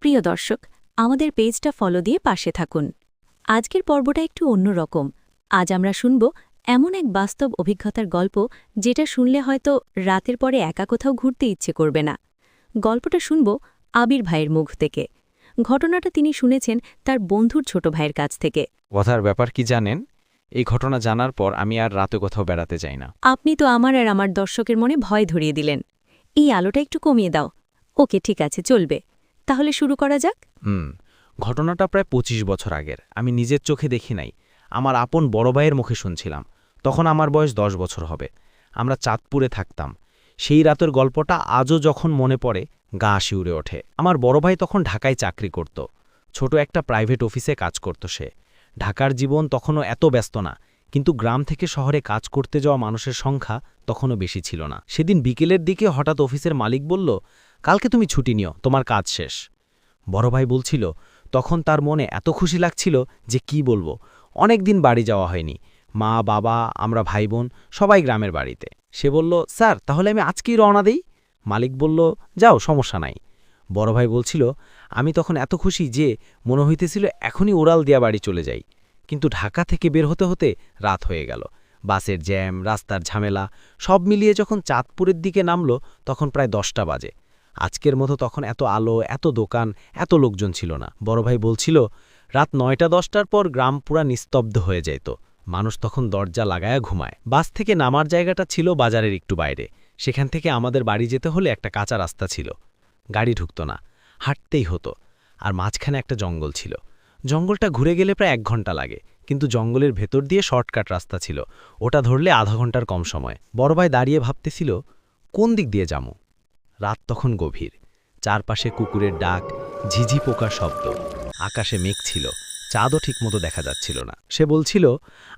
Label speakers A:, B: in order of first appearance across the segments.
A: প্রিয় দর্শক, আমাদের পেজটা ফলো দিয়ে পাশে থাকুন। আজকের পর্বটা একটু অন্যরকম। আজ আমরা শুনব এমন এক বাস্তব অভিজ্ঞতার গল্প, যেটা শুনলে হয়তো রাতের পরে একা কোথাও ঘুরতে ইচ্ছে করবে না। গল্পটা শুনব আবির ভাইয়ের মুখ থেকে। ঘটনাটা তিনি শুনেছেন তার বন্ধুর ছোট ভাইয়ের কাছ থেকে।
B: কথার ব্যাপার কি জানেন? এই ঘটনা জানার পর আমি আর রাতে কোথাও বেড়াতে যাই না।
A: আপনি তো আমার আর আমার দর্শকের মনে ভয় ধরিয়ে দিলেন। এই আলোটা একটু কমিয়ে দাও। ওকে, ঠিক আছে, চলবে। তাহলে শুরু করা যাক।
B: ঘটনাটা প্রায় ২৫ বছর আগের। আমি নিজের চোখে দেখি নাই, আমার আপন বড় ভাইয়ের মুখে শুনছিলাম। তখন আমার বয়স ১০ বছর হবে। আমরা চাঁদপুরে থাকতাম। সেই রাতের গল্পটা আজও যখন মনে পড়ে গা শিউরে ওঠে। আমার বড় ভাই তখন ঢাকায় চাকরি করত। ছোট একটা প্রাইভেট অফিসে কাজ করত সে। ঢাকার জীবন তখনও এত ব্যস্ত না, কিন্তু গ্রাম থেকে শহরে কাজ করতে যাওয়া মানুষের সংখ্যা তখনও বেশি ছিল না। সেদিন বিকেলের দিকে হঠাৎ অফিসের মালিক বলল, কালকে তুমি ছুটি নিও, তোমার কাজ শেষ। বড় ভাই বলছিল, তখন তার মনে এত খুশি লাগছিল যে কি বলবো। অনেক দিন বাড়ি যাওয়া হয়নি। মা, বাবা, আমরা ভাই বোন সবাই গ্রামের বাড়িতে। সে বলল, স্যার, তাহলে আমি আজকেই রওনা দেই? মালিক বলল, যাও, সমস্যা নাই। বড় ভাই বলছিল, আমি তখন এত খুশি যে মনে হইতেছিল এখনই ওরাল দিয়া বাড়ি চলে যাই। কিন্তু ঢাকা থেকে বের হতে হতে রাত হয়ে গেল। বাসের জ্যাম, রাস্তার ঝামেলা সব মিলিয়ে যখন চাঁদপুরের দিকে নামল, তখন প্রায় ১০টা বাজে। আজকের মতো তখন এত আলো, এত দোকান, এত লোকজন ছিল না। বড় ভাই বলছিল, রাত ৯টা-১০টার পর গ্রাম পুরা নিস্তব্ধ হয়ে যেত। মানুষ তখন দরজা লাগায়া ঘুমায়। বাস থেকে নামার জায়গাটা ছিল বাজারের একটু বাইরে। সেখান থেকে আমাদের বাড়ি যেতে হলে একটা কাঁচা রাস্তা ছিল। গাড়ি ঢুকত না, হাঁটতেই হতো। আর মাঝখানে একটা জঙ্গল ছিল। জঙ্গলটা ঘুরে গেলে প্রায় ১ ঘন্টা লাগে, কিন্তু জঙ্গলের ভেতর দিয়ে শর্টকাট রাস্তা ছিল। ওটা ধরলে আধা ঘন্টার কম সময়। বড় ভাই দাঁড়িয়ে ভাবতেছিল, কোন দিক দিয়ে যামু। রাত তখন গভীর। চারপাশে কুকুরের ডাক, ঝিঝি পোকার শব্দ। আকাশে মেঘ ছিল, চাঁদও ঠিকমতো দেখা যাচ্ছিল না। সে বলছিল,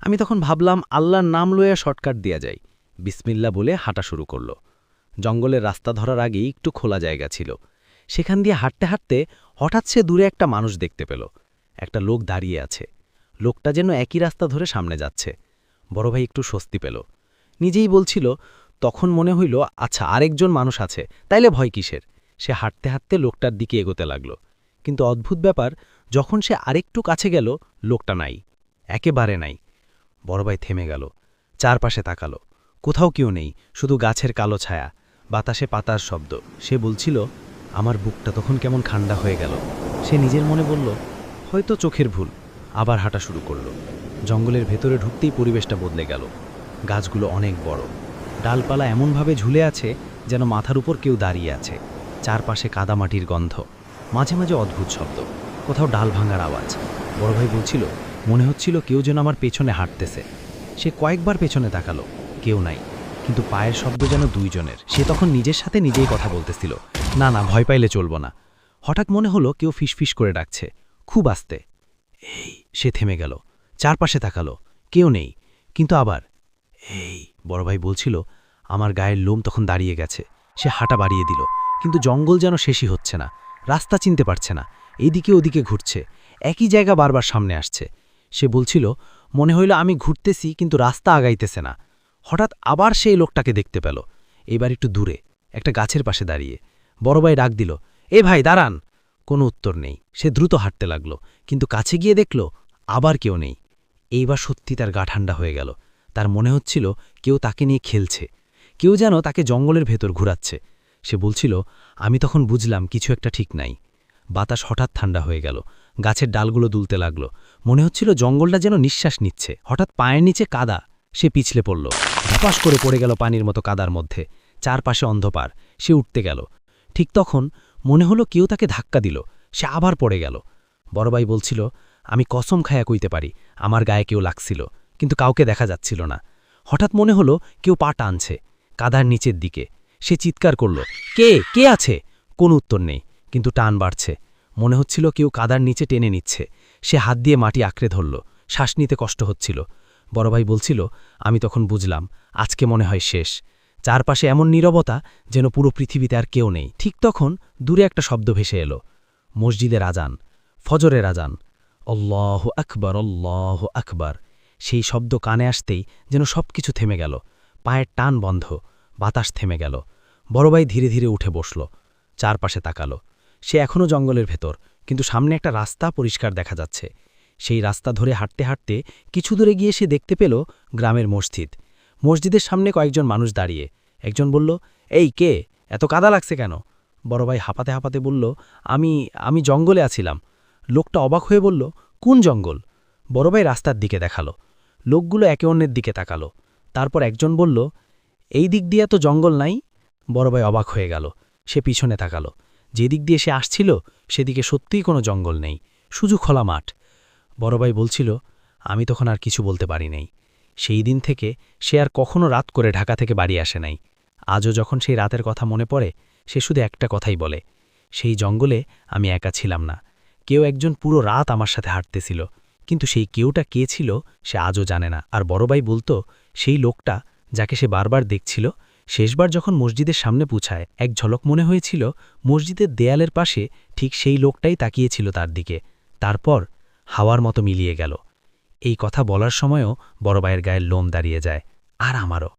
B: আমি তখন ভাবলাম আল্লাহর নাম লইয়া শর্টকাট দিয়া যাই। বিসমিল্লা বলে হাঁটা শুরু করল। জঙ্গলের রাস্তা ধরার আগেই একটু খোলা জায়গা ছিল। সেখান দিয়ে হাঁটতে হাঁটতে হঠাৎ সে দূরে একটা মানুষ দেখতে পেল। একটা লোক দাঁড়িয়ে আছে। লোকটা যেন একই রাস্তা ধরে সামনে যাচ্ছে। বড় ভাই একটু স্বস্তি পেল। নিজেই বলছিল, তখন মনে হইল, আচ্ছা, আরেকজন মানুষ আছে, তাইলে ভয় কিসের। সে হাঁটতে হাঁটতে লোকটার দিকে এগোতে লাগল। কিন্তু অদ্ভুত ব্যাপার, যখন সে আরেকটু কাছে গেল, লোকটা নাই, একেবারে নাই। বড় ভাই থেমে গেল, চারপাশে তাকালো। কোথাও কেউ নেই, শুধু গাছের কালো ছায়া, বাতাসে পাতার শব্দ। সে বলছিল, আমার বুকটা তখন কেমন ঠান্ডা হয়ে গেল। সে নিজের মনে বলল, হয়তো চোখের ভুল। আবার হাঁটা শুরু করল। জঙ্গলের ভেতরে ঢুকতেই পরিবেশটা বদলে গেল। গাছগুলো অনেক বড়, ডালপালা এমনভাবে ঝুলে আছে যেন মাথার উপর কেউ দাঁড়িয়ে আছে। চারপাশে কাদামাটির গন্ধ, মাঝে মাঝে অদ্ভুত শব্দ, কোথাও ডাল ভাঙার আওয়াজ। বড় ভাই বলছিল, মনে হচ্ছিল কেউ যেন আমার পেছনে হাঁটতেছে। সে কয়েকবার পেছনে তাকালো, কেউ নাই, কিন্তু পায়ের শব্দ যেন দুইজনের। সে তখন নিজের সাথে নিজেই কথা বলতেছিল, না না, ভয় পাইলে চলব না। হঠাৎ মনে হলো কেউ ফিসফিস করে ডাকছে, খুব আস্তে। এই, সে থেমে গেল, চারপাশে তাকালো, কেউ নেই, কিন্তু আবার এই। বড় ভাই বলছিল, আমার গায়ের লোম তখন দাঁড়িয়ে গেছে। সে হাঁটা বাড়িয়ে দিল, কিন্তু জঙ্গল যেন শেষই হচ্ছে না। রাস্তা চিনতে পারছে না, এইদিকে ওদিকে ঘুরছে, একই জায়গা বারবার সামনে আসছে। সে বলছিল, মনে হইল আমি ঘুরতেছি, কিন্তু রাস্তা আগাইতেছে না। হঠাৎ আবার সেই লোকটাকে দেখতে পেল, এবার একটু দূরে, একটা গাছের পাশে দাঁড়িয়ে। বড় ভাই ডাক দিল, এ ভাই, দাঁড়ান। কোনো উত্তর নেই। সে দ্রুত হাঁটতে লাগল, কিন্তু কাছে গিয়ে দেখল আবার কেউ নেই। এইবার সত্যি তার গা ঠান্ডা হয়ে গেল। তার মনে হচ্ছিল কেউ তাকে নিয়ে খেলছে, কেউ যেন তাকে জঙ্গলের ভেতর ঘুরাচ্ছে। সে বলছিল, আমি তখন বুঝলাম কিছু একটা ঠিক নাই। বাতাস হঠাৎ ঠান্ডা হয়ে গেল, গাছের ডালগুলো দুলতে লাগল। মনে হচ্ছিল জঙ্গলটা যেন নিঃশ্বাস নিচ্ছে। হঠাৎ পায়ের নিচে কাদা, সে পিছলে পড়ল, ধপাস করে পড়ে গেল পানির মতো কাদার মধ্যে। চারপাশে অন্ধকার। সে উঠতে গেল, ঠিক তখন মনে হলো কেউ তাকে ধাক্কা দিল। সে আবার পড়ে গেল। বড় ভাই বলছিল, আমি কসম খায়া কইতে পারি আমার গায়ে কেউ লাগছিল, কিন্তু কাউকে দেখা যাচ্ছিল না। হঠাৎ মনে হলো কেউ পা টানছে কাদার নিচের দিকে। সে চিৎকার করল, কে কে আছে? কোনো উত্তর নেই, কিন্তু টান বাড়ছে। মনে হচ্ছিল কেউ কাদার নিচে টেনে নিচ্ছে। সে হাত দিয়ে মাটি আঁকড়ে ধরল, শ্বাস নিতে কষ্ট হচ্ছিল। বড় ভাই বলছিল, আমি তখন বুঝলাম আজকে মনে হয় শেষ। চারপাশে এমন নীরবতা যেন পুরো পৃথিবীতে আর কেউ নেই। ঠিক তখন দূরে একটা শব্দ ভেসে এলো, মসজিদের আজান, ফজরের আজান। আল্লাহু আকবার, আল্লাহু আকবার। সেই শব্দ কানে আসতেই যেন সবকিছু থেমে গেল। পায়ের টান বন্ধ, বাতাস থেমে গেল। বড় ভাই ধীরে ধীরে উঠে বসল, চারপাশে তাকালো। সে এখনও জঙ্গলের ভেতর, কিন্তু সামনে একটা রাস্তা পরিষ্কার দেখা যাচ্ছে। সেই রাস্তা ধরে হাঁটতে হাঁটতে কিছু দূরে গিয়ে সে দেখতে পেল গ্রামের মসজিদ। মসজিদের সামনে কয়েকজন মানুষ দাঁড়িয়ে। একজন বলল, এই কে, এত কাদা লাগছে কেন? বড় ভাই হাঁপাতে হাঁপাতে বলল, আমি জঙ্গলে আছিলাম। লোকটা অবাক হয়ে বলল, কোন জঙ্গল? বড় ভাই রাস্তার দিকে দেখালো। লোকগুলো একে অন্যের দিকে তাকালো। তারপর একজন বলল, এই দিক দিয়ে তো জঙ্গল নাই। বড় ভাই অবাক হয়ে গেল। সে পিছনে তাকালো। যেদিক দিয়ে সে আসছিল সেদিকে সত্যিই কোনো জঙ্গল নেই, শুধু খোলা মাঠ। বড় ভাই বলছিল, আমি তখন আর কিছু বলতে পারি নাই। সেই দিন থেকে সে আর কখনো রাত করে ঢাকা থেকে বাড়ি আসে নাই। আজও যখন সেই রাতের কথা মনে পড়ে, সে শুধু একটা কথাই বলে, সেই জঙ্গলে আমি একা ছিলাম না, কেউ একজন পুরো রাত আমার সাথে হাঁটতেছিল, কিন্তু সেই কেউটা কে ছিল সে আজও জানে না। আর বড় ভাই বলতো, সেই লোকটা যাকে সে বারবার দেখছিল, শেষবার যখন মসজিদের সামনে পৌঁছায় এক ঝলক মনে হয়েছিল মসজিদের দেয়ালের পাশে ঠিক সেই লোকটাই তাকিয়েছিল তার দিকে। তারপর হাওয়ার মতো মিলিয়ে গেল। এই কথা বলার সময়ও বড় ভাইয়ের গায়ের লোম দাঁড়িয়ে যায়, আর আমারও।